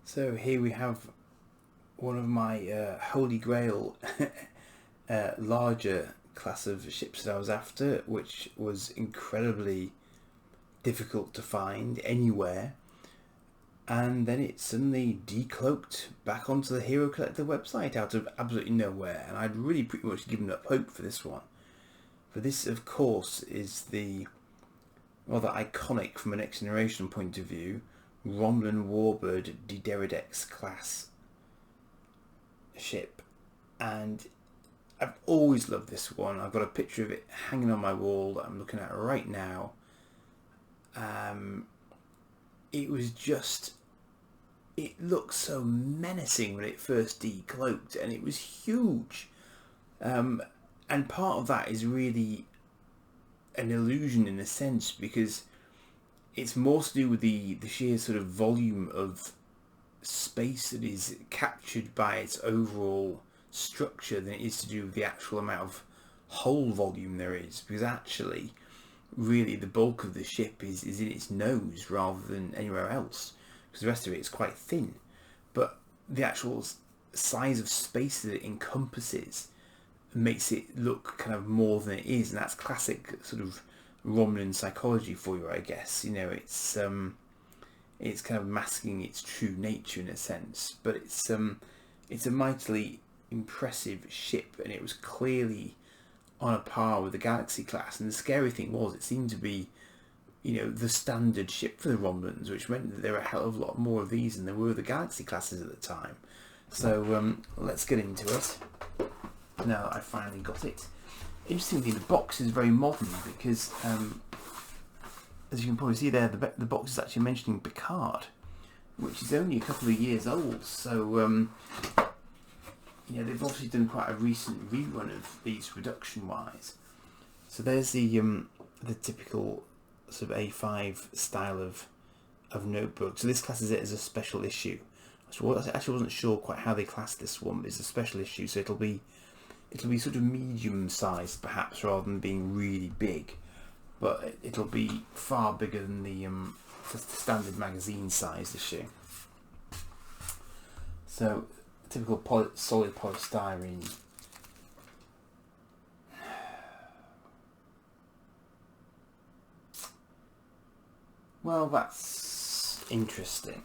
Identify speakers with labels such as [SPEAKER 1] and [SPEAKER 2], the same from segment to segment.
[SPEAKER 1] So here we have one of my holy grail larger class of ships that I was after, which was incredibly difficult to find anywhere, and then it suddenly decloaked back onto the Hero Collector website out of absolutely nowhere, and I'd really pretty much given up hope for this one. For this, of course, is the rather iconic, from a next generation point of view, Romulan Warbird Dideridex class ship, and I've always loved this one. I've got a picture of it hanging on my wall that I'm looking at right now. It was just, it looked so menacing when it first decloaked, and it was huge. And part of that is really an illusion in a sense, because it's more to do with the sheer sort of volume of space that is captured by its overall structure than it is to do with the actual amount of hull volume there is, because actually really the bulk of the ship is in its nose rather than anywhere else, because the rest of it is quite thin. But the actual size of space that it encompasses makes it look kind of more than it is, and that's classic sort of Romulan psychology for you, I guess. You know, it's kind of masking its true nature in a sense, but it's a mightily impressive ship, and it was clearly on a par with the Galaxy class. And the scary thing was, it seemed to be, you know, the standard ship for the Romulans, which meant that there were a hell of a lot more of these than there were the Galaxy classes at the time. So let's get into it now that I finally got it. Interestingly, the box is very modern, because as you can probably see there, the box is actually mentioning Picard, which is only a couple of years old. So you know, they've obviously done quite a recent rerun of these production wise. So there's the typical sort of A5 style of notebook. So this classes it as a special issue. So I actually wasn't sure quite how they classed this one, but it's a special issue, so it'll be sort of medium sized perhaps, rather than being really big, but it'll be far bigger than the standard magazine size issue. So typical solid polystyrene. Well, that's interesting.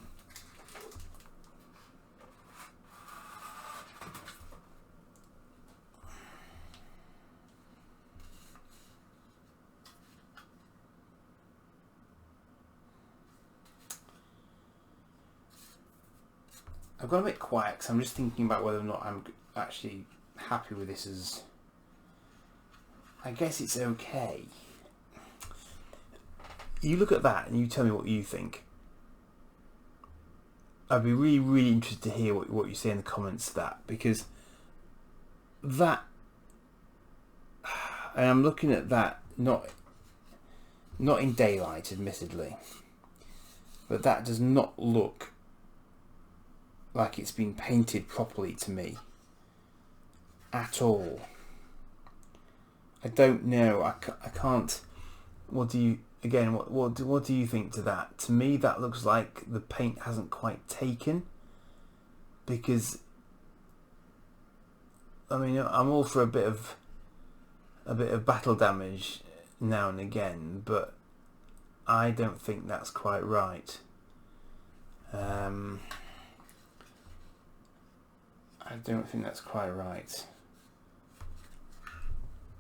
[SPEAKER 1] I've gone a bit quiet because I'm just thinking about whether or not I'm actually happy with this. As I guess it's okay. You look at that and you tell me what you think. I'd be really, really interested to hear what you say in the comments to that, because that, and I'm looking at that not in daylight, admittedly, but that does not look like it's been painted properly to me at all. I don't know. I can't. What do you think to that? To me, that looks like the paint hasn't quite taken, because I mean, I'm all for a bit of battle damage now and again, but I don't think that's quite right. I don't think that's quite right.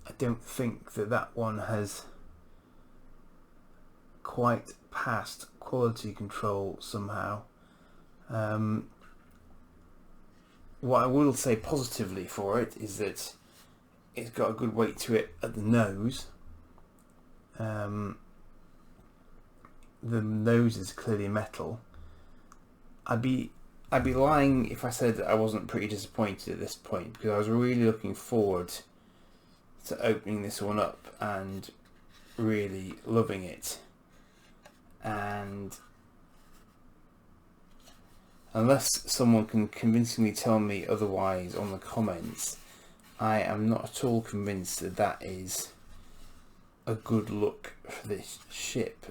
[SPEAKER 1] I don't think that one has quite passed quality control somehow. What I will say positively for it is that it's got a good weight to it at the nose. The nose is clearly metal. I'd be lying if I said that I wasn't pretty disappointed at this point, because I was really looking forward to opening this one up and really loving it. And unless someone can convincingly tell me otherwise on the comments, I am not at all convinced that is a good look for this ship.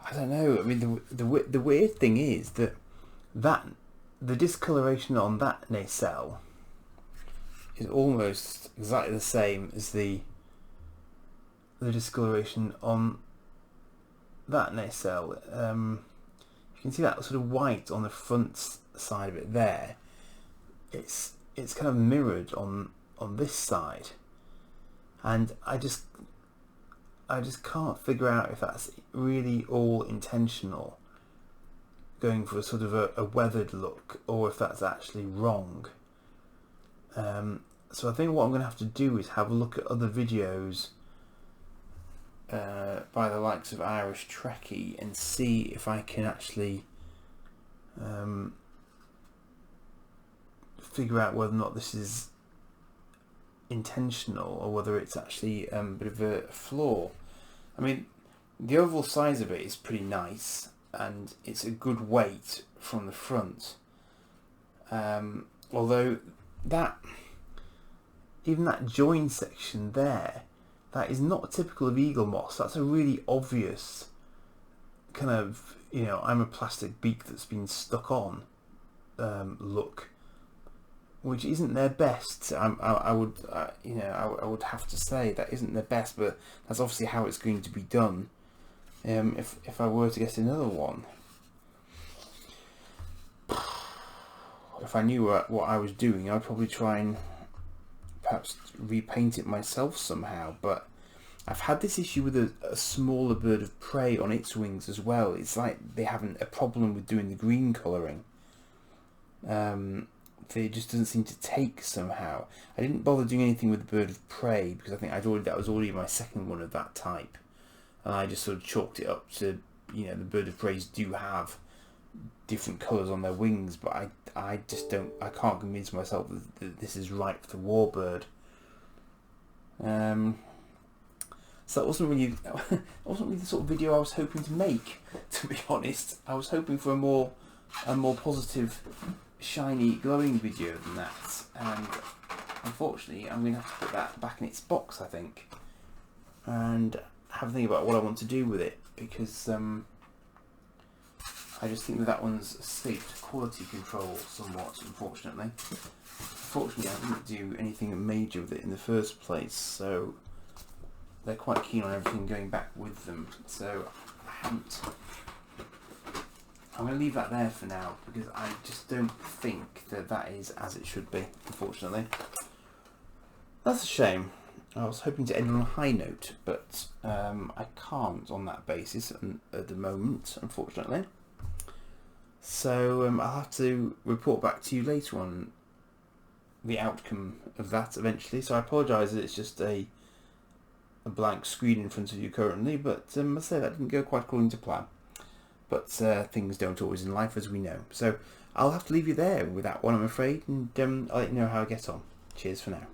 [SPEAKER 1] I don't know. I mean, the weird thing is that the discoloration on that nacelle is almost exactly the same as the discoloration on that nacelle. You can see that sort of white on the front side of it there. It's kind of mirrored on this side, and I just can't figure out if that's really all intentional, going for a sort of a weathered look, or if that's actually wrong. So I think what I'm going to have to do is have a look at other videos by the likes of Irish Trekkie and see if I can actually figure out whether or not this is intentional or whether it's actually a bit of a flaw. I mean, the overall size of it is pretty nice and it's a good weight from the front, although even that join section there, that is not typical of Eaglemoss. That's a really obvious kind of, I'm a plastic beak that's been stuck on look, which isn't their best. I would have to say that isn't their best, but that's obviously how it's going to be done. If I were to get another one, if I knew what I was doing, I'd probably try and perhaps repaint it myself somehow. But I've had this issue with a smaller bird of prey on its wings as well. It's like they haven't a problem with doing the green colouring. It just doesn't seem to take somehow. I didn't bother doing anything with the bird of prey because I think that was already my second one of that type, and I just sort of chalked it up to the bird of preys do have different colours on their wings, but I can't convince myself that this is right for the warbird. So that wasn't really the sort of video I was hoping to make, to be honest. I was hoping for a more positive, shiny, glowing video than that, and unfortunately I'm going to have to put that back in its box, I think, and have a think about what I want to do with it, because I just think that one's escaped quality control somewhat, unfortunately. Fortunately, I didn't do anything major with it in the first place, so they're quite keen on everything going back with them, so I'm going to leave that there for now, because I just don't think that is as it should be, unfortunately. That's a shame. I was hoping to end on a high note, but I can't on that basis at the moment, unfortunately. So I'll have to report back to you later on the outcome of that eventually. So I apologise that it's just a blank screen in front of you currently, but I say that didn't go quite according to plan. But things don't always in life, as we know. So I'll have to leave you there with that one, I'm afraid, and I'll let you know how I get on. Cheers for now.